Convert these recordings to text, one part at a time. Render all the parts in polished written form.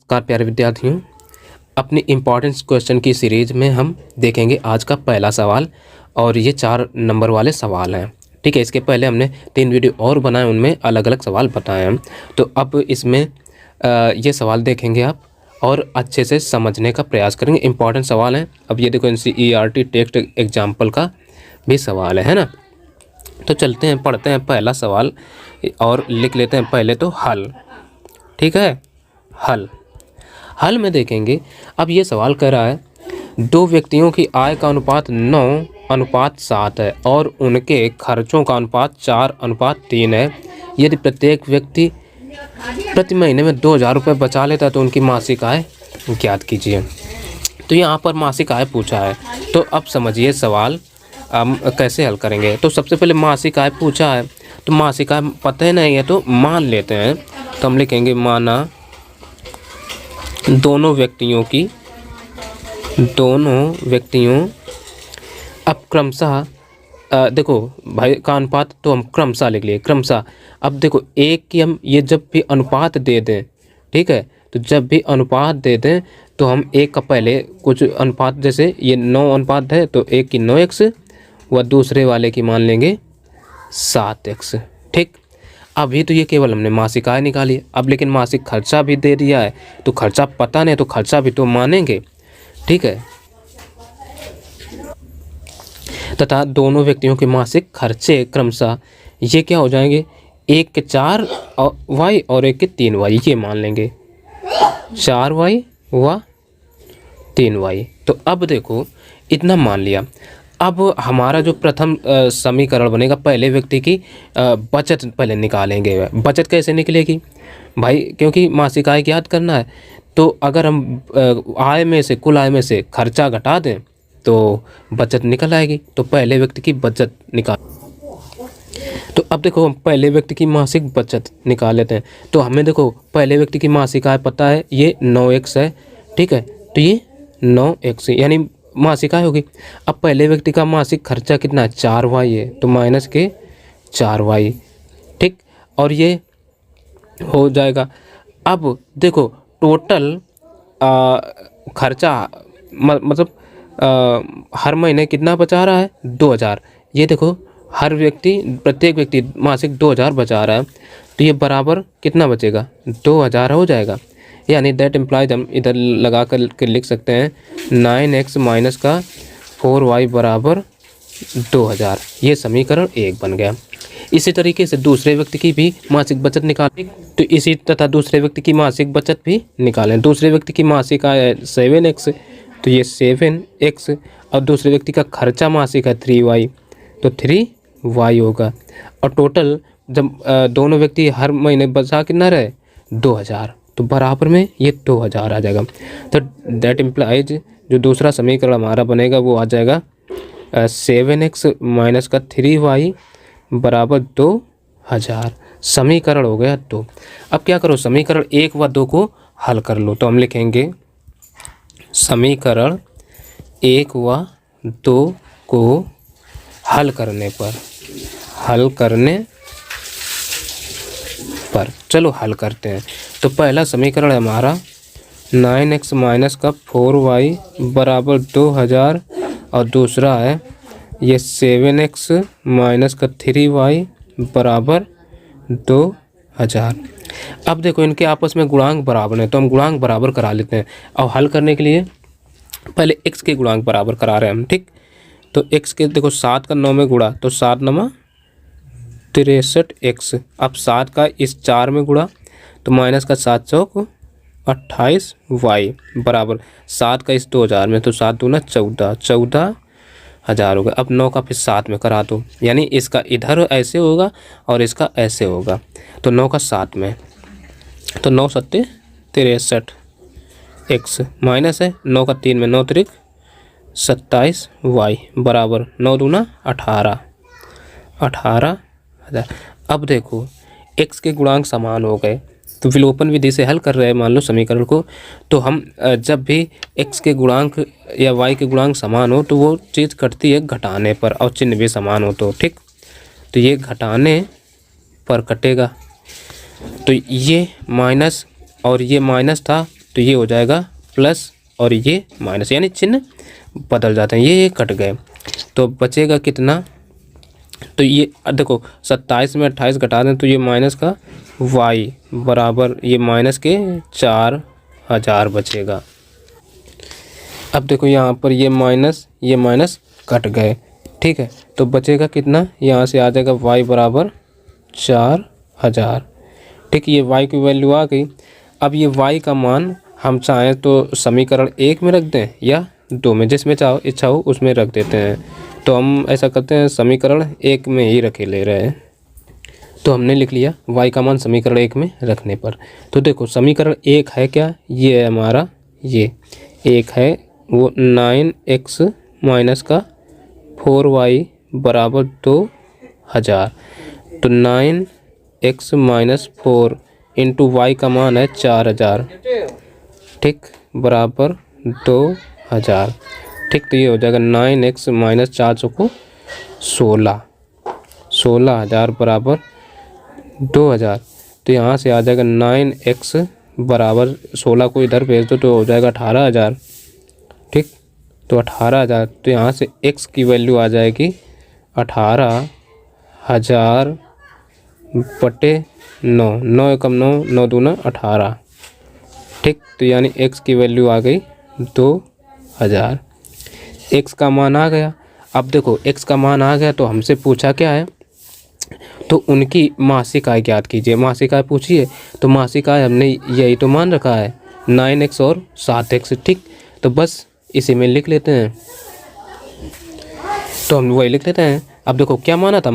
नमस्कार प्यारे विद्यार्थियों, अपनी इम्पॉर्टेंस क्वेश्चन की सीरीज में हम देखेंगे आज का पहला सवाल और ये 4 नंबर वाले सवाल हैं। ठीक है, इसके पहले हमने 3 वीडियो और बनाए, उनमें अलग अलग सवाल बताए हैं। तो अब इसमें ये सवाल देखेंगे आप और अच्छे से समझने का प्रयास करेंगे। इम्पॉर्टेंट सवाल हैं। अब ये देखो NCERT टेक्स्ट एग्जाम्पल का भी सवाल है ना। तो चलते हैं, पढ़ते हैं पहला सवाल और लिख लेते हैं पहले तो हल। ठीक है, हल में देखेंगे। अब ये सवाल कह रहा है 2 व्यक्तियों की आय का अनुपात 9:7 है और उनके खर्चों का अनुपात 4:3 है। यदि प्रत्येक व्यक्ति प्रति महीने में 2,000 रुपये बचा लेता है तो उनकी मासिक आय ज्ञात कीजिए। तो यहाँ पर मासिक आय पूछा है, तो अब समझिए सवाल हम कैसे हल करेंगे। तो सबसे पहले मासिक आय पूछा है, तो मासिक आय पता है नहीं है तो मान लेते हैं। तो हम लिखेंगे माना दोनों व्यक्तियों अब क्रमशः देखो भाई का अनुपात तो हम क्रमशः लिख लिए क्रमशः। अब देखो एक की हम ये जब भी अनुपात दे दें, ठीक है, तो जब भी अनुपात दे दें तो हम एक का पहले कुछ अनुपात, जैसे ये 9 अनुपात है तो एक की 9x व दूसरे वाले की मान लेंगे 7x। ठीक, अभी तो ये केवल हमने मासिक आय निकाली, अब लेकिन मासिक खर्चा भी दे दिया है तो खर्चा पता नहीं तो खर्चा भी तो मानेंगे। ठीक है, तथा दोनों व्यक्तियों के मासिक खर्चे क्रमशः ये क्या हो जाएंगे, एक के 4y और एक के 3y, ये मान लेंगे 4y व 3y। तो अब देखो इतना मान लिया। अब हमारा जो प्रथम समीकरण बनेगा, पहले व्यक्ति की बचत पहले निकालेंगे। बचत कैसे निकलेगी भाई, क्योंकि मासिक आय ज्ञात करना है। तो अगर हम आय में से, कुल आय में से खर्चा घटा दें तो बचत निकल आएगी। तो पहले व्यक्ति की बचत निकाल, तो अब देखो हम पहले व्यक्ति की मासिक बचत निकाल लेते हैं। तो हमें देखो पहले व्यक्ति की मासिक आय पता है, ये 9x है। ठीक है, तो ये 9x यानी मासिक आय होगी। अब पहले व्यक्ति का मासिक खर्चा कितना है, 4y है, तो माइनस के 4y। ठीक, और ये हो जाएगा। अब देखो टोटल खर्चा मतलब हर महीने कितना बचा रहा है, 2,000। ये देखो प्रत्येक व्यक्ति मासिक 2,000 बचा रहा है, तो ये बराबर कितना बचेगा, 2,000 हो जाएगा। यानी दैट इम्प्लाइज हम इधर लगा कर लिख सकते हैं 9x माइनस का 4y बराबर 2,000। ये समीकरण 1 बन गया। इसी तरीके से दूसरे व्यक्ति की भी मासिक बचत निकालें, तो इसी तथा दूसरे व्यक्ति की मासिक बचत भी निकालें। दूसरे व्यक्ति की मासिक आय 7x, तो ये 7x, और दूसरे व्यक्ति का खर्चा मासिक है 3y, तो 3y होगा। और टोटल जब दोनों व्यक्ति हर महीने बचा कितना रहे, 2,000, तो बराबर में ये 2,000 आ जाएगा। तो दैट इम्प्लाइज जो दूसरा समीकरण हमारा बनेगा वो आ जाएगा 7x माइनस का 3y बराबर 2,000। समीकरण हो गया 2। अब क्या करो, समीकरण 1 व 2 को हल कर लो। तो हम लिखेंगे समीकरण 1 व 2 को हल करने पर चलो हल करते हैं। तो पहला समीकरण है हमारा 9x माइनस का 4y बराबर 2,000 और दूसरा है ये 7x माइनस का 3y बराबर 2,000। अब देखो इनके आपस में गुणांक बराबर है तो हम गुणांक बराबर करा लेते हैं। और हल करने के लिए पहले x के गुणांक बराबर करा रहे हैं हम। ठीक, तो x के देखो 7 का 9 में गुणा तो 7 9 63x। अब 7 का इस 4 में गुणा तो माइनस का 7 चौक 28y बराबर 7 का इस 2,000 में तो 7 दूना 14,000 होगा। अब 9 का फिर 7 में करा दो, यानी इसका इधर ऐसे होगा और इसका ऐसे होगा। तो 9 का 7 में तो 9 7 63x माइनस है 9 का 3 में 9 3 27y बराबर 9 दूना 18,000। अब देखो x के गुणांक समान हो गए तो विलोपन विधि से हल कर रहे हैं मान लो समीकरण को। तो हम जब भी x के गुणांक या y के गुणांक समान हो तो वो चीज़ कटती है घटाने पर, और चिन्ह भी समान हो तो। ठीक, तो ये घटाने पर कटेगा। तो ये माइनस और ये माइनस था तो ये हो जाएगा प्लस और ये माइनस, यानी चिन्ह बदल जाते हैं, ये कट गए। तो बचेगा कितना, तो ये देखो 27 में 28 घटा दें तो ये माइनस का y बराबर ये माइनस के 4000 बचेगा। अब देखो यहाँ पर ये माइनस कट गए, ठीक है। तो बचेगा कितना, यहाँ से आ जाएगा y बराबर 4000, ठीक। ये y की वैल्यू आ गई। अब ये y का मान हम चाहें तो समीकरण 1 में रख दें या 2 में, जिसमें चाहो इच्छा हो उसमें रख देते हैं। तो हम ऐसा करते हैं, समीकरण 1 में ही रखे ले रहे हैं। तो हमने लिख लिया y का मान समीकरण 1 में रखने पर। तो देखो समीकरण 1 है क्या, ये है हमारा, ये 1 है वो 9x माइनस का 4y बराबर 2000। तो 9x माइनस 4 इंटू वाई का मान है 4000, ठीक, बराबर 2000, ठीक। तो ये हो जाएगा 9x माइनस 400 को 16,000 बराबर 2000। तो यहाँ से आ जाएगा 9x बराबर 16 को इधर भेज दो तो हो जाएगा 18,000, ठीक। तो 18,000, तो यहाँ से x की वैल्यू आ जाएगी 18,000 बटे 9, 9 एकम 9, 9 दूना 18, ठीक। तो यानी x की वैल्यू आ गई 2000, x का मान आ गया। अब देखो x का मान आ गया तो हमसे पूछा क्या है, तो उनकी मासिक आय ज्ञात कीजिए। मासिक आय पूछिए तो मासिक आय हमने यही तो मान रखा है 9x और 7x, ठीक। तो बस इसी में लिख लेते हैं, तो हम वही लिख लेते हैं। अब देखो क्या माना था,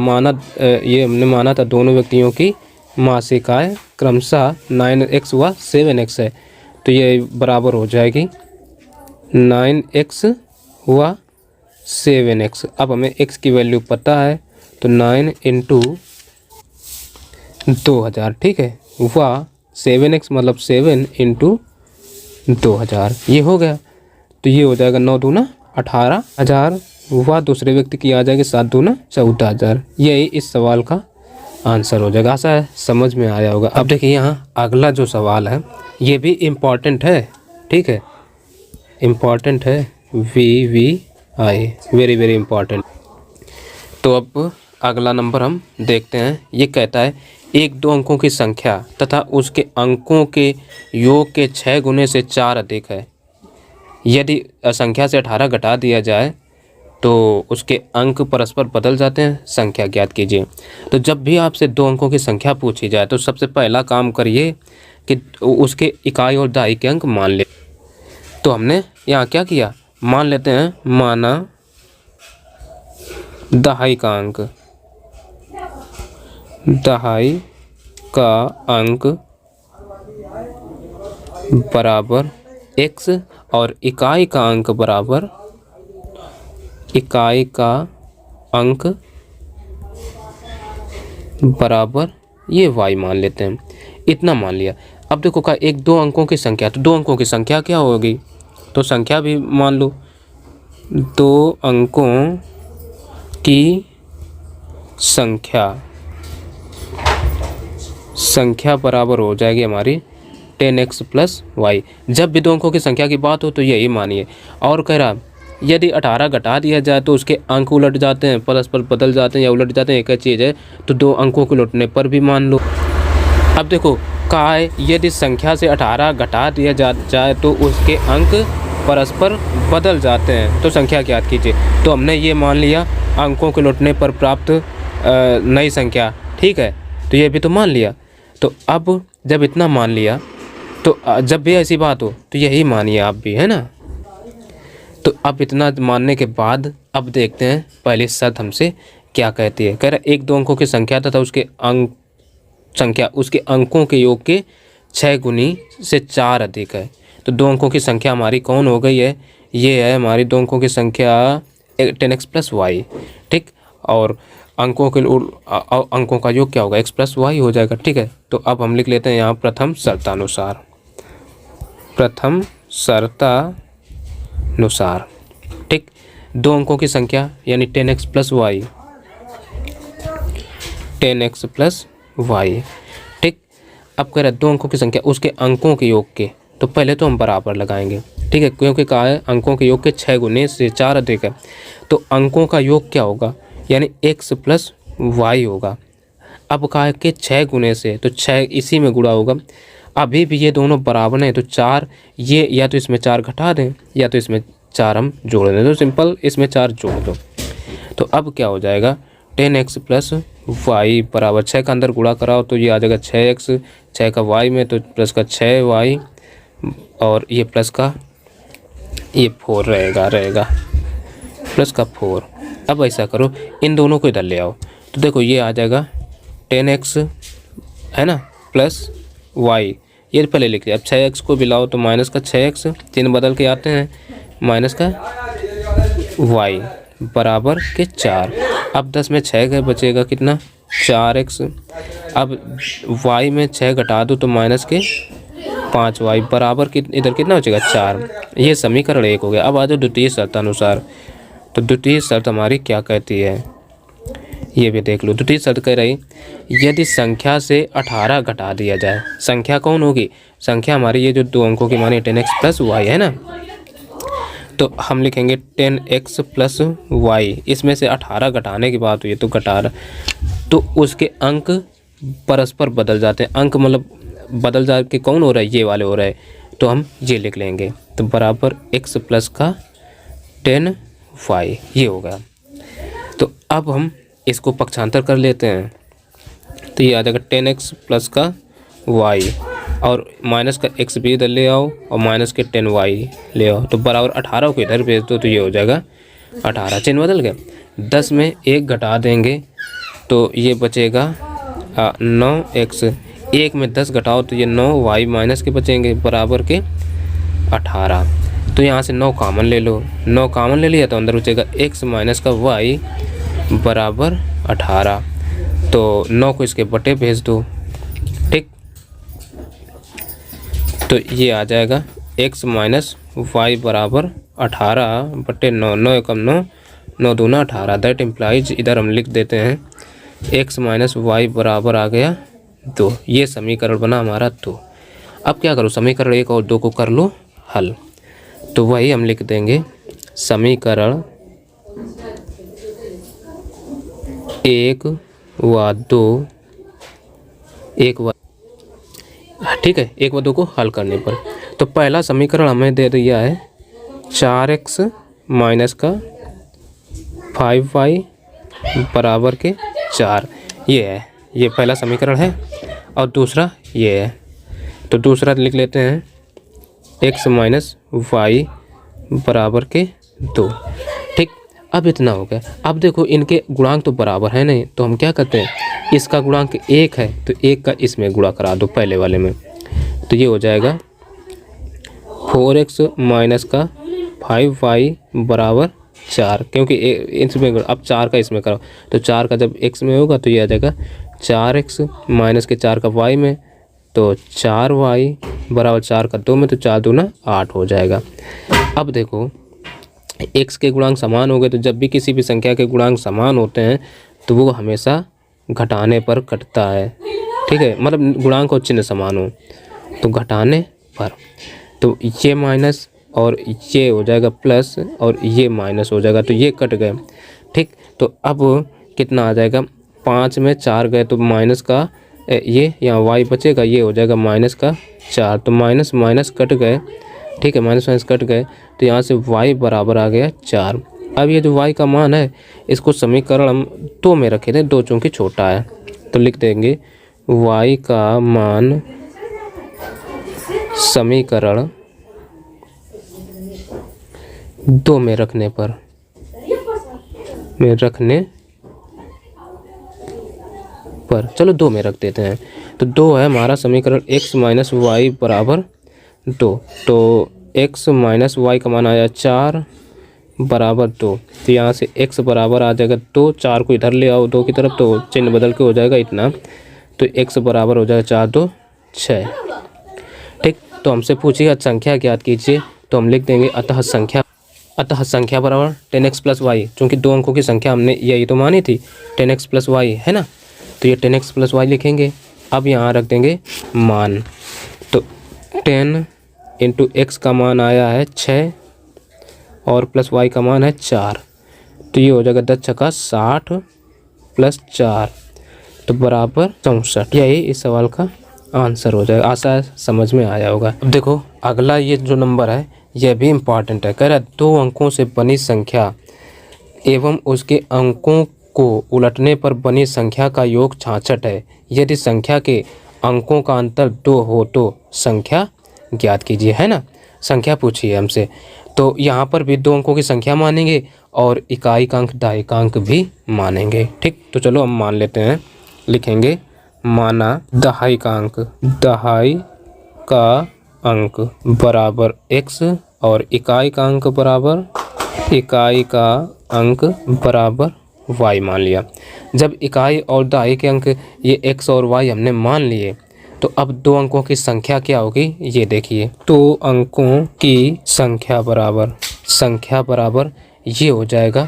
ये हमने माना था दोनों व्यक्तियों की मासिक आय क्रमशः 9x व 7x है। तो ये बराबर हो जाएगी 9x व 7x। अब हमें x की वैल्यू पता है तो 9 इंटू 2000, ठीक है, व 7x मतलब 7 इंटू 2000, ये हो गया। तो ये हो जाएगा 9 दूना 18,000 व दूसरे व्यक्ति की आ जाएगी 7 दूना 14,000। यही इस सवाल का आंसर हो जाएगा। ऐसा है, समझ में आया होगा। अब देखिए यहाँ अगला जो सवाल है ये भी इम्पॉर्टेंट है, ठीक है, इम्पॉर्टेंट है, VVI, वेरी वेरी इम्पॉर्टेंट। तो अब अगला नंबर हम देखते हैं। ये कहता है एक दो अंकों की संख्या तथा उसके अंकों के योग के 6 गुने से 4 अधिक है। यदि संख्या से 18 घटा दिया जाए तो उसके अंक परस्पर बदल जाते हैं, संख्या ज्ञात कीजिए। तो जब भी आपसे 2 अंकों की संख्या पूछी जाए तो सबसे पहला काम करिए कि उसके इकाई और दहाई के अंक मान ले। तो हमने यहाँ क्या किया, मान लेते हैं, माना दहाई का अंक, दहाई का अंक बराबर x और इकाई का अंक बराबर, इकाई का अंक बराबर ये y मान लेते हैं। इतना मान लिया। अब देखो का एक दो अंकों की संख्या, तो 2 अंकों की संख्या क्या होगी, तो संख्या भी मान लो। 2 अंकों की संख्या बराबर हो जाएगी हमारी 10x प्लस वाई। जब भी 2 अंकों की संख्या की बात हो तो यही मानिए। और कह रहा यदि 18 घटा दिया जाए तो उसके अंक उलट जाते हैं, परस्पर बदल जाते हैं या उलट जाते हैं, एक ही चीज़ है। तो 2 अंकों के उलटने पर भी मान लो। अब देखो कहा है यदि संख्या से 18 घटा दिया जाए तो उसके अंक परस्पर बदल जाते हैं, तो संख्या ज्ञात कीजिए। तो हमने ये मान लिया अंकों के लौटने पर प्राप्त नई संख्या, ठीक है, तो ये भी तो मान लिया। तो अब जब इतना मान लिया तो जब भी ऐसी बात हो तो यही मानिए आप भी, है ना। तो अब इतना मानने के बाद अब देखते हैं पहली शर्त हमसे क्या कहती है। कह रहा एक दो अंकों की संख्या तथा उसके उसके अंकों के योग के 6 गुनी से 4 अधिक है। तो 2 अंकों की संख्या हमारी कौन हो गई है, ये है हमारी 2 अंकों की संख्या 10x प्लस वाई, ठीक। और अंकों का योग क्या होगा, x प्लस वाई हो जाएगा, ठीक है। तो अब हम लिख लेते हैं यहाँ प्रथम शर्तानुसार, प्रथम शर्तानुसार, ठीक। 2 अंकों की संख्या यानी 10x plus Y, 10x plus Y, ठीक। अब कह रहा है 2 अंकों की संख्या उसके अंकों के योग के, तो पहले तो हम बराबर लगाएंगे, ठीक है, क्योंकि कहा है अंकों के योग के 6 गुने से 4 अधिक है, तो अंकों का योग क्या होगा, यानी x प्लस वाई होगा। अब कहा है कि 6 गुने से, तो 6 इसी में गुणा होगा। अभी भी ये दोनों बराबर हैं, तो 4 ये या तो इसमें 4 घटा दें या तो इसमें 4 हम जोड़ दें, तो सिंपल इसमें 4 जोड़ दो। तो अब क्या हो जाएगा 10x प्लस वाई बराबर 6 का अंदर गुणा कराओ तो ये आ जाएगा 6x, 6 का y में तो प्लस का 6y और ये प्लस का ये 4 रहेगा प्लस का 4। अब ऐसा करो इन दोनों को इधर ले आओ, तो देखो ये आ जाएगा 10x है ना प्लस y, ये पहले लिख लिया। अब 6x को भी लाओ तो माइनस का 6x, चिन्ह बदल के आते हैं, माइनस का y बराबर के 4। अब 10 में 6 गए बचेगा कितना 4x। अब y में 6 घटा दो तो माइनस के 5y बराबर इधर कितना बचेगा 4। ये समीकरण 1 हो गया। अब आ जाओ द्वितीय शर्त अनुसार, तो द्वितीय शर्त हमारी क्या कहती है ये भी देख लो। द्वितीय शर्त कह रही यदि संख्या से 18 घटा दिया जाए, संख्या कौन होगी, संख्या हमारी ये जो 2 अंकों की मानी 10x प्लस वाई है ना, तो हम लिखेंगे 10x प्लस वाई, इसमें से 18 घटाने के बाद तो ये तो घटा रहा, तो उसके अंक परस्पर बदल जाते हैं। अंक मतलब बदल जा के कौन हो रहा है, ये वाले हो रहे हैं, तो हम ये लिख लेंगे, तो बराबर x प्लस का 10y ये हो गया। तो अब हम इसको पक्षांतर कर लेते हैं, तो ये आ जाएगा 10x प्लस का y और माइनस का x भी इधर ले आओ और माइनस के 10y ले आओ, तो बराबर 18 को इधर भेज दो तो ये हो जाएगा 18, चिन्ह बदल गया। 10 में 1 घटा देंगे तो ये बचेगा 9x, 1 में 10 घटाओ तो ये 9y माइनस के बचेंगे बराबर के 18। तो यहाँ से 9 कॉमन ले लो, 9 कॉमन ले लिया तो अंदर बचेगा x माइनस का y बराबर 18, तो 9 को इसके बटे भेज दो, ठीक। तो ये आ जाएगा x माइनस वाई बराबर 18 बटे 9, 9 एकम 9, 9 दूना 18, दैट इम्प्लाइज इधर हम लिख देते हैं x माइनस वाई बराबर आ गया 2। ये समीकरण बना हमारा 2। अब क्या करो समीकरण 1 और 2 को कर लो हल, तो वही हम लिख देंगे समीकरण 1 व 2, 1 व, ठीक है, 1 व 2 को हल करने पर, तो पहला समीकरण हमें दे दिया है 4x माइनस का 5y बराबर के 4, ये है, ये पहला समीकरण है। और दूसरा ये है, तो दूसरा लिख लेते हैं x माइनस वाई बराबर के 2, ठीक। अब इतना हो गया। अब देखो इनके गुणांक तो बराबर है नहीं, तो हम क्या करते हैं, इसका गुणांक 1 है तो 1 का इसमें गुणा करा दो पहले वाले में, तो ये हो जाएगा 4x माइनस का 5y बराबर 4, क्योंकि इसमें अब 4 का इसमें करो तो 4 का जब x में होगा तो ये आ जाएगा 4x माइनस के 4 का y में, तो 4y बराबर 4 का 2 में, तो 4 दूना 8 हो जाएगा। अब देखो x के गुणांक समान हो गए, तो जब भी किसी भी संख्या के गुणांक समान होते हैं तो वो हमेशा घटाने पर कटता है, ठीक है, मतलब गुणांक और चिन्ह समान हो तो घटाने पर, तो ये माइनस और ये हो जाएगा प्लस और ये माइनस हो जाएगा, तो ये कट गए, ठीक। तो अब कितना आ जाएगा, 5 में 4 गए तो माइनस का ये यहाँ y बचेगा, ये हो जाएगा माइनस का 4, तो माइनस माइनस कट गए, ठीक है, माइनस माइनस कट गए, तो यहाँ से y बराबर आ गया 4। अब ये जो y का मान है इसको समीकरण हम 2 में रखे थे, 2 चूँकि छोटा है, तो लिख देंगे y का मान समीकरण 2 में रखने पर चलो 2 में रख देते हैं, तो 2 है हमारा समीकरण x माइनस वाई बराबर 2, तो x माइनस वाई का मान आया 4 बराबर 2, तो यहाँ से x बराबर आ जाएगा 2, 4 को इधर ले आओ 2 की तरफ, तो चिन्ह बदल के हो जाएगा इतना, तो x बराबर हो जाएगा 4 2 6, ठीक। तो हमसे पूछिएगा संख्या ज्ञात कीजिए, तो हम लिख देंगे अतः संख्या बराबर 10x प्लस वाई, चूँकि 2 अंकों की संख्या हमने यही तो मानी थी 10x प्लस वाई है ना, तो ये 10x प्लस वाई लिखेंगे। अब यहाँ रख देंगे मान, तो 10 इंटू एक्स का मान आया है 6 और प्लस वाई का मान है 4, तो ये हो जाएगा 10 छक्का 60 प्लस 4 तो बराबर 64। यही इस सवाल का आंसर हो जाएगा। आशा है समझ में आया होगा। अब देखो अगला ये जो नंबर है यह भी इम्पॉर्टेंट है। कह रहा है 2 अंकों से बनी संख्या एवं उसके अंकों को उलटने पर बनी संख्या का योग 66 है। यदि संख्या के अंकों का अंतर 2 हो तो संख्या ज्ञात कीजिए, है ना। संख्या पूछिए हमसे, तो यहाँ पर भी 2 अंकों की संख्या मानेंगे और इकाई का अंक दहाई भी मानेंगे। ठीक, तो चलो हम मान लेते हैं। लिखेंगे माना दहाई का अंक बराबर x और इकाई का अंक बराबर y मान लिया। जब इकाई और दहाई के अंक ये x और y हमने मान लिए तो अब 2 अंकों की संख्या क्या होगी ये देखिए। 2 अंकों की संख्या बराबर ये हो जाएगा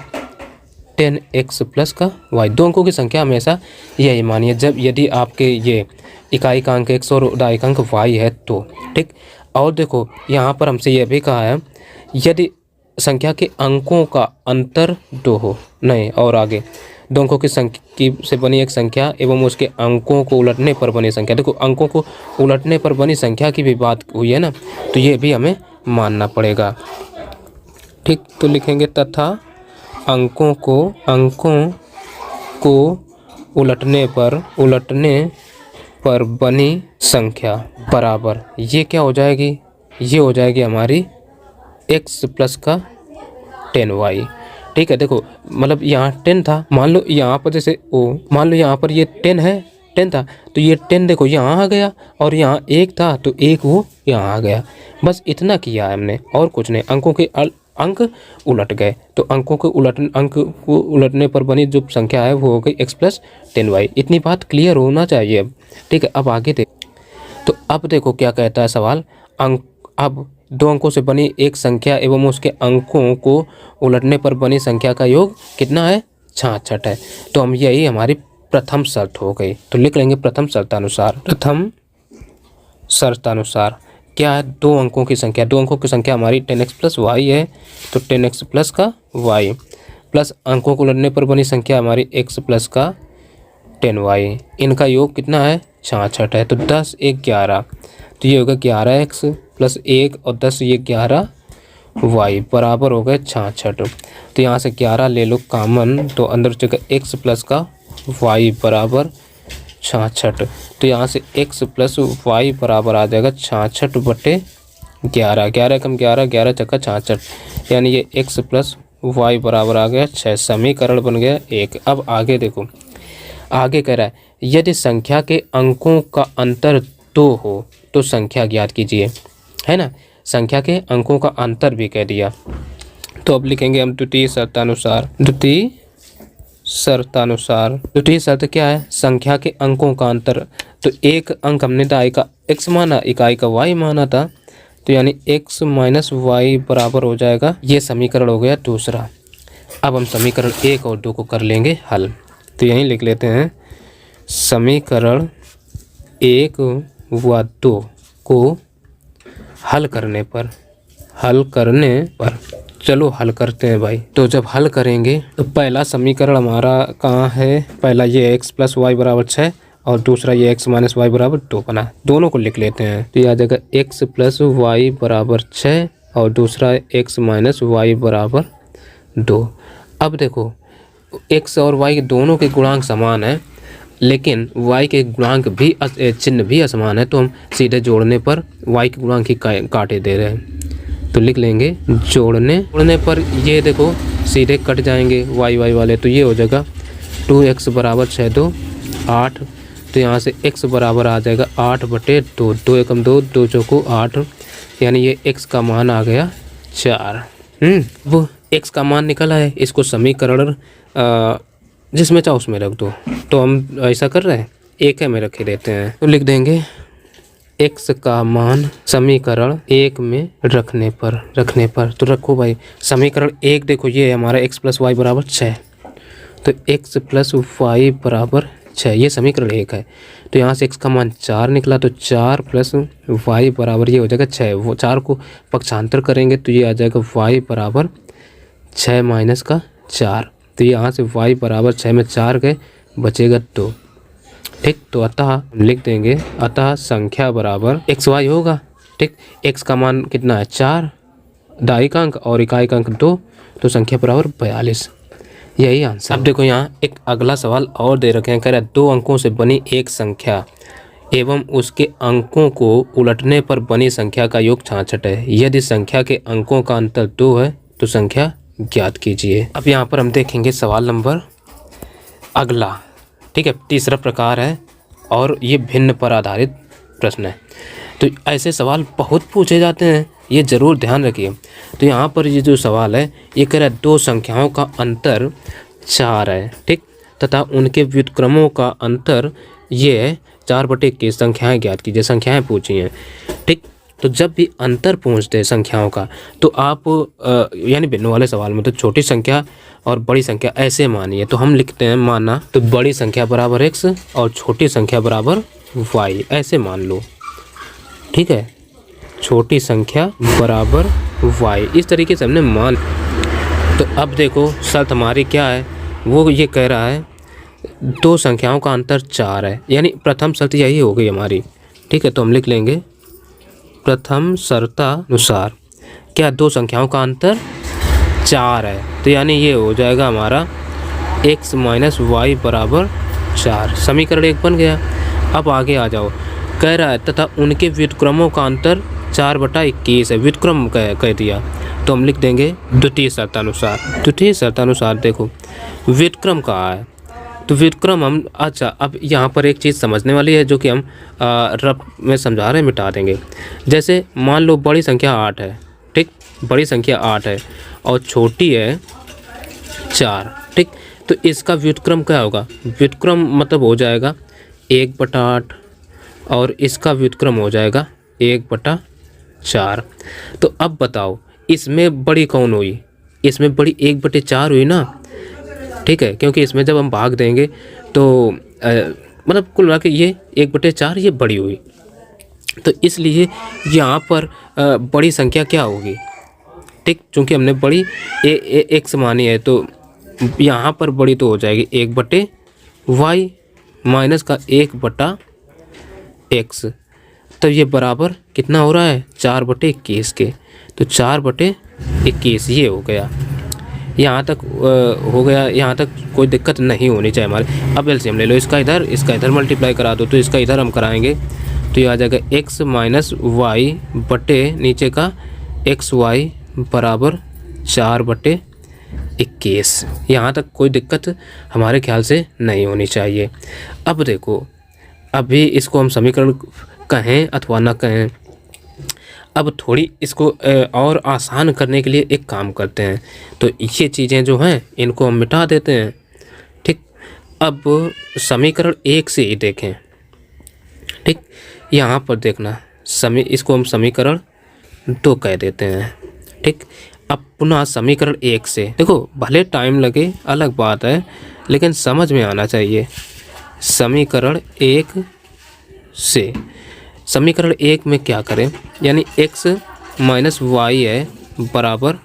10x प्लस का y। 2 अंकों की संख्या हमेशा यही मानिए जब यदि आपके ये इकाई का अंक x और दहाई का अंक y है तो। ठीक, और देखो यहाँ पर हमसे यह भी कहा है यदि संख्या के अंकों का अंतर 2 हो, नहीं और आगे 2 अंकों की संख्या से बनी एक संख्या एवं उसके अंकों को उलटने पर बनी संख्या। देखो अंकों को उलटने पर बनी संख्या की भी बात हुई है ना, तो ये भी हमें मानना पड़ेगा। ठीक, तो लिखेंगे तथा अंकों को उलटने पर बनी संख्या बराबर ये क्या हो जाएगी, ये हो जाएगी हमारी x प्लस का 10y। ठीक है, देखो मतलब यहाँ 10 था, मान लो यहाँ पर जैसे मान लो यहाँ पर ये 10 था तो ये 10 देखो यहाँ आ गया और यहाँ 1 था तो 1 वो यहाँ आ गया। बस इतना किया है हमने और कुछ नहीं। अंकों के अंक उलट गए तो अंक को उलटने पर बनी जो संख्या है वो हो गई x प्लस 10y। इतनी बात क्लियर होना चाहिए अब। ठीक है, अब आगे देख, तो अब देखो क्या कहता है सवाल। अब 2 अंकों से बनी एक संख्या एवं उसके अंकों को उलटने पर बनी संख्या का योग कितना है 66 है। तो हम यही हमारी प्रथम शर्त हो गई। तो लिख लेंगे प्रथम शर्तानुसार क्या है 2 अंकों की संख्या। 2 अंकों की संख्या हमारी 10x प्लस वाई है तो 10x प्लस का y प्लस अंकों को उलटने पर बनी संख्या हमारी x प्लस का 10y। इनका योग कितना है 66 है। तो 10 1 11 तो ये होगा 11x प्लस 1 और 10 ये 11y बराबर हो गए 66। तो यहाँ से 11 ले लो कॉमन तो अंदर जगह x प्लस का y बराबर 66। तो यहाँ से x प्लस y बराबर आ जाएगा 66 बटे 11। 11 कम 11 11 चक्का 66 यानी ये x प्लस y बराबर आ गया 6। समीकरण बन गया 1। अब आगे देखो, आगे कह रहा है यदि संख्या के अंकों का अंतर 2 हो तो संख्या ज्ञात कीजिए, है ना। संख्या के अंकों का अंतर भी कह दिया। तो अब लिखेंगे हम द्वितीय शर्त क्या है, संख्या के अंकों का अंतर। तो एक अंक हमने दहाई का x माना, इकाई का y माना था, तो यानी x माइनस वाई बराबर हो जाएगा। ये समीकरण हो गया दूसरा। अब हम समीकरण 1 और 2 को कर लेंगे हल। तो यहीं लिख लेते हैं समीकरण 1 व 2 को हल करने पर चलो हल करते हैं भाई। तो जब हल करेंगे तो पहला समीकरण हमारा कहाँ है, पहला ये x प्लस वाई बराबर 6 और दूसरा ये x माइनस वाई बराबर 2 बना। दोनों को लिख लेते हैं तो ये आ जाएगा x प्लस वाई बराबर 6 और दूसरा x माइनस वाई बराबर 2। अब देखो x और y दोनों के गुणांक समान है लेकिन y के गुणांक भी चिन्ह भी असमान है, तो हम सीधे जोड़ने पर y के गुणांक ही काटे दे रहे हैं। तो लिख लेंगे जोड़ने पर ये देखो सीधे कट जाएंगे y वाले, तो ये हो जाएगा 2x बराबर 6 2 8। तो यहाँ से x बराबर आ जाएगा 8 बटे 2, 2 एकम 2 2 चौको 8 यानी ये x का मान आ गया 4। वो x का मान निकला है, इसको समीकरण जिसमें चाहो उसमें रख दो। तो हम ऐसा कर रहे हैं 1 में रखे देते हैं। तो लिख देंगे x का मान समीकरण 1 में रखने पर तो रखो भाई समीकरण 1 देखो ये हमारा x प्लस वाई बराबर 6, तो x प्लस वाई बराबर 6, ये समीकरण 1 है। तो यहाँ से x का मान 4 निकला, तो 4 प्लस y बराबर ये हो जाएगा 6। वो 4 को पक्षांतर करेंगे तो ये आ जाएगा y बराबर 6 माइनस का 4। तो यहाँ से y बराबर 6 में 4 गए, बचेगा 2। ठीक, तो अतः हम लिख देंगे अतः संख्या बराबर एक्स वाई होगा। ठीक, x का मान कितना है 4, दायिक अंक और इकाई अंक 2, तो संख्या बराबर 42। यही आंसर। अब देखो यहाँ एक अगला सवाल और दे रखे हैं, कह रहा है 2 अंकों से बनी एक संख्या एवं उसके अंकों को उलटने पर बनी संख्या का योग 66 है। यदि संख्या के अंकों का अंतर 2 है तो संख्या ज्ञात कीजिए। अब यहाँ पर हम देखेंगे सवाल नंबर अगला। ठीक है, तीसरा प्रकार है और ये भिन्न पर आधारित प्रश्न है। तो ऐसे सवाल बहुत पूछे जाते हैं, ये ज़रूर ध्यान रखिए। तो यहाँ पर ये जो सवाल है ये कह रहा है 2 संख्याओं का अंतर 4 है। ठीक, तथा उनके व्युत्क्रमों का अंतर ये है 4/21। संख्याएं ज्ञात कीजिए, संख्याएं पूछी हैं। ठीक, तो जब भी अंतर पूछते हैं संख्याओं का तो आप यानी भिन्न वाले सवाल में तो छोटी संख्या और बड़ी संख्या ऐसे मानिए। तो हम लिखते हैं माना, तो बड़ी संख्या बराबर x और छोटी संख्या बराबर y, ऐसे मान लो। ठीक है, छोटी संख्या बराबर y, इस तरीके से हमने मान। तो अब देखो शर्त हमारी क्या है, वो ये कह रहा है 2 संख्याओं का अंतर 4 है, यानी प्रथम शर्त यही हो गई हमारी। ठीक है, तो हम लिख लेंगे प्रथम शर्तानुसार क्या 2 संख्याओं का अंतर 4 है, तो यानी ये हो जाएगा हमारा x माइनस वाई बराबर 4। समीकरण 1 बन गया। अब आगे आ जाओ, कह रहा है तथा उनके व्युत्क्रमों का अंतर 4/21 है। व्युत्क्रम कह दिया तो हम लिख देंगे द्वितीय शर्तानुसार। द्वितीय शर्तानुसार देखो व्युत्क्रम कहा है, तो व्युत्क्रम हम अच्छा, अब यहाँ पर एक चीज़ समझने वाली है जो कि हम रफ में समझा रहे हैं, मिटा देंगे। जैसे मान लो बड़ी संख्या 8 है। ठीक, बड़ी संख्या 8 है और छोटी है 4। ठीक, तो इसका व्युत्क्रम क्या होगा, व्युत्क्रम मतलब हो जाएगा 1/8 और इसका व्युत्क्रम हो जाएगा 1/4। तो अब बताओ इसमें बड़ी कौन हुई, इसमें बड़ी 1/4 हुई ना। ठीक है, क्योंकि इसमें जब हम भाग देंगे तो मतलब कुल मिला के ये 1/4 ये बड़ी हुई। तो इसलिए यहाँ पर बड़ी संख्या क्या होगी। ठीक, चूँकि हमने बड़ी x मानी है तो यहाँ पर बड़ी तो हो जाएगी 1/y माइनस का 1/x। तो ये बराबर कितना हो रहा है 4/21 के, तो 4/21 ये हो गया। यहाँ तक हो गया, यहाँ तक कोई दिक्कत नहीं होनी चाहिए हमारे। अब एलसीएम ले लो, इसका इधर मल्टीप्लाई करा दो, तो इसका इधर हम कराएंगे तो ये आ जाएगा x माइनस वाई बटे नीचे का xy बराबर 4/21। यहाँ तक कोई दिक्कत हमारे ख्याल से नहीं होनी चाहिए। अब देखो, अभी इसको हम समीकरण कहें अथवा ना कहें, अब थोड़ी इसको और आसान करने के लिए एक काम करते हैं। तो ये चीज़ें जो हैं इनको हम मिटा देते हैं। ठीक, अब समीकरण 1 से ही देखें। ठीक, यहाँ पर देखना इसको हम समीकरण 2 कह देते हैं। ठीक, अब पुनः समीकरण 1 से देखो, भले टाइम लगे अलग बात है, लेकिन समझ में आना चाहिए। समीकरण 1 से, समीकरण 1 में क्या करें, यानी x माइनस वाई है बराबर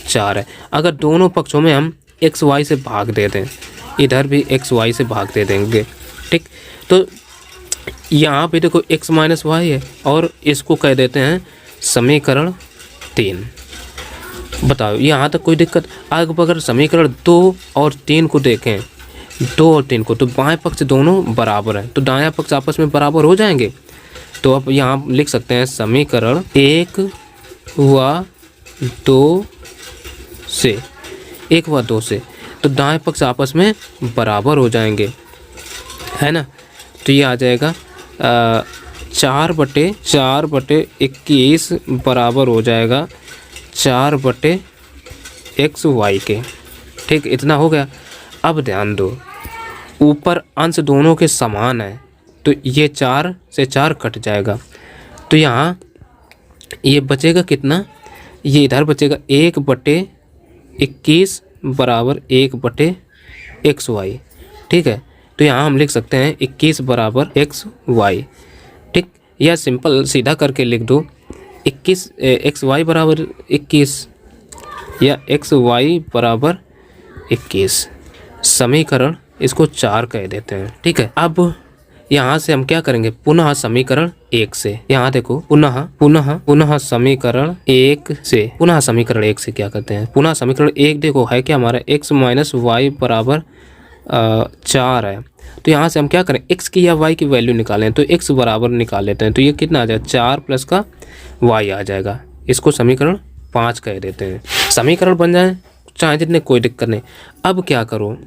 4 है। अगर दोनों पक्षों में हम एक्स वाई से भाग दे दें, इधर भी एक्स वाई से भाग दे देंगे। ठीक, तो यहाँ पे देखो x माइनस वाई है और इसको कह देते हैं समीकरण 3। बताओ यहाँ तक कोई दिक्कत। अब अगर समीकरण 2 और 3 को देखें, 2 और 3 को, तो बाएं पक्ष दोनों बराबर है, तो दायां पक्ष आपस में बराबर हो जाएंगे। तो अब यहाँ लिख सकते हैं समीकरण 1 व 2 से, 1 व 2 से, तो दाएं पक्ष आपस में बराबर हो जाएंगे, है ना। तो ये आ जाएगा 4/21 बराबर हो जाएगा 4/xy के। ठीक, इतना हो गया। अब ध्यान दो, ऊपर अंश दोनों के समान है तो ये 4 से 4 कट जाएगा, तो यहाँ ये बचेगा कितना, ये इधर बचेगा 1/21 बराबर 1/xy। ठीक है, तो यहाँ हम लिख सकते हैं 21 बराबर एक्स वाई। ठीक, या सिंपल सीधा करके लिख दो 21 एक्स वाई बराबर 21 या एक्स वाई बराबर 21। समीकरण इसको 4 कह देते हैं। ठीक है, अब यहाँ से हम क्या करेंगे, पुनः समीकरण 1 से, यहाँ देखो पुनः समीकरण 1 से, पुनः समीकरण 1 से क्या करते हैं, पुनः समीकरण 1 देखो है क्या हमारा x माइनस वाई बराबर 4 है। तो यहाँ से हम क्या करें, x की या y की वैल्यू निकालें, तो x बराबर निकाल लेते हैं। तो ये कितना आ जाएगा, 4 प्लस का y आ जाएगा। इसको समीकरण 5 कह देते हैं। समीकरण बन जाए चाहे जितने, कोई दिक्कत नहीं। अब क्या करो,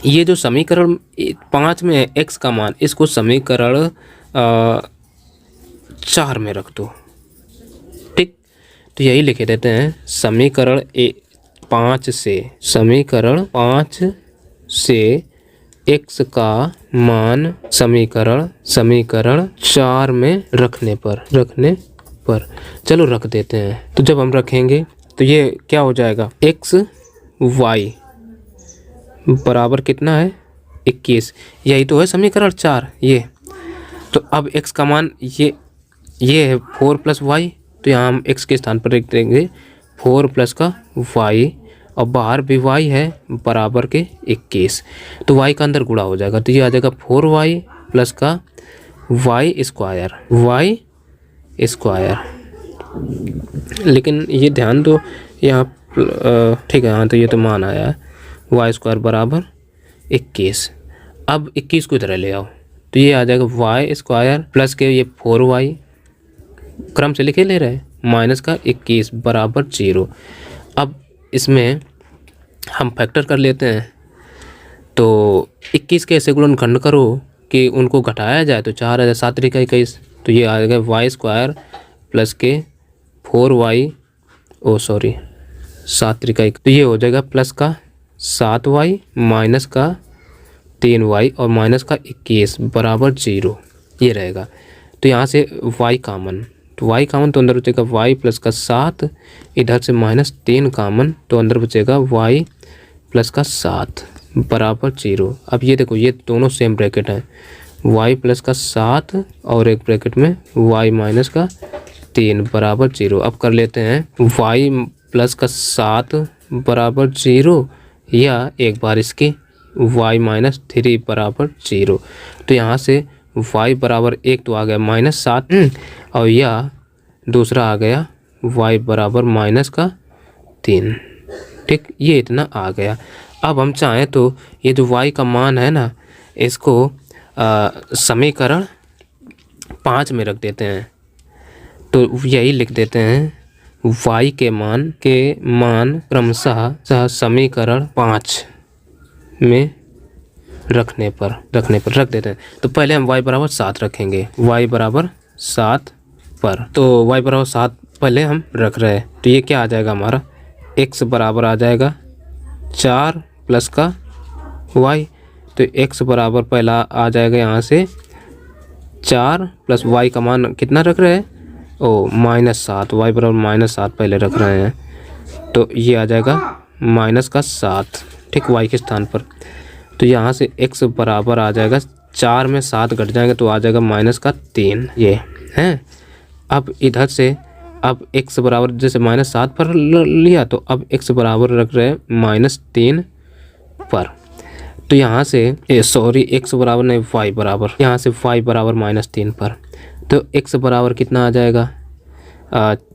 ये जो समीकरण 5 में है x का मान, इसको समीकरण 4 में रख दो। ठीक, तो यही लिखे देते हैं समीकरण 5 से x का मान समीकरण 4 में रखने पर चलो रख देते हैं। तो जब हम रखेंगे तो ये क्या हो जाएगा, x y बराबर कितना है 21, यही तो है समीकरण 4 ये। तो अब x का मान ये है 4 प्लस वाई, तो यहाँ हम x के स्थान पर लिख देंगे 4 प्लस का y, और बाहर भी y है बराबर के 21। तो y का अंदर गुणा हो जाएगा, तो ये आ जाएगा 4y प्लस का y स्क्वायर। लेकिन ये ध्यान दो यहाँ, ठीक है, हाँ, तो ये तो मान आया है वाई स्क्वायर बराबर 21। अब 21 को इधर ले आओ, तो ये आ जाएगा वाई स्क्वायर प्लस के ये 4y, क्रम से लिखे ले रहे हैं, माइनस का 21 बराबर 0। अब इसमें हम फैक्टर कर लेते हैं, तो 21 के ऐसे गुणनखंड करो कि उनको घटाया जाए, तो 4 आ जाए 7 त्रिका 21। तो ये आ जाएगा वाई स्क्वायर प्लस के 4y 7 त्रिका 21। तो ये हो जाएगा प्लस का 7y माइनस का 3y और माइनस का 21 बराबर 0, ये रहेगा। तो यहाँ से y कामन, तो y कामन तो अंदर बचेगा y प्लस का 7, इधर से माइनस 3 कामन, तो अंदर बचेगा y प्लस का 7 बराबर 0। अब ये देखो, ये दोनों सेम ब्रैकेट हैं, y प्लस का 7 और एक ब्रैकेट में y माइनस का 3 बराबर 0। अब कर लेते हैं y प्लस का 7 बराबर 0, या एक बार इसकी y माइनस 3 बराबर 0। तो यहाँ से y बराबर 1 तो आ गया माइनस 7, और यह दूसरा आ गया y बराबर माइनस का 3। ठीक, ये इतना आ गया। अब हम चाहें तो ये जो y का मान है ना, इसको समीकरण 5 में रख देते हैं। तो यही लिख देते हैं y के मान क्रमशः समीकरण 5 में रखने पर रख देते हैं। तो पहले हम y बराबर 7 रखेंगे, y बराबर 7 पर, तो y बराबर 7 पहले हम रख रहे हैं। तो ये क्या आ जाएगा हमारा, x बराबर आ जाएगा 4 प्लस का y। तो x बराबर पहला आ जाएगा यहाँ से 4 प्लस y का मान कितना रख रहे हैं, -7, y बराबर -7 पहले रख रहे हैं। तो ये आ जाएगा माइनस का 7, ठीक, y के स्थान पर। तो यहाँ से x बराबर आ जाएगा 4 में 7 घट जाएंगे, तो आ जाएगा -3, ये है। अब इधर से अब x बराबर जैसे -7 पर लिया, तो अब x बराबर रख रहे हैं -3 पर। तो यहाँ से x बराबर नहीं, y बराबर, यहाँ से y बराबर -3 पर। तो x बराबर कितना आ जाएगा,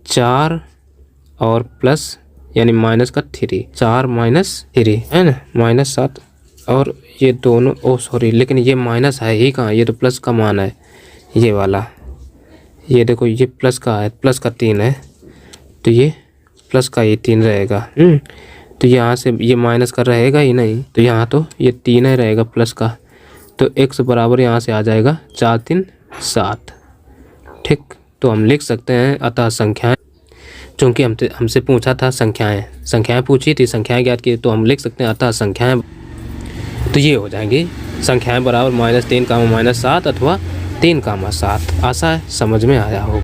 4 और प्लस यानी माइनस का 3, 4 माइनस 3 है ना, -7। और ये दोनों लेकिन ये माइनस है ही कहाँ, ये तो प्लस का मान है, ये वाला, ये देखो ये प्लस का है, प्लस का 3 है, तो ये प्लस का ये 3 रहेगा। तो यहाँ से ये माइनस का रहेगा ही नहीं, तो यहाँ तो ये 3 ही रहेगा प्लस का। तो x बराबर यहाँ से आ जाएगा 4 3 7, ठीक। तो हम लिख सकते हैं अतः संख्याएं, चूँकि हमसे पूछा था संख्याएं पूछी थी, संख्याएं ज्ञात की, तो हम लिख सकते हैं अतः संख्याएं। तो ये हो जाएंगी संख्याएं बराबर -3, -7 अथवा 3, 7। आशा है समझ में आया हो।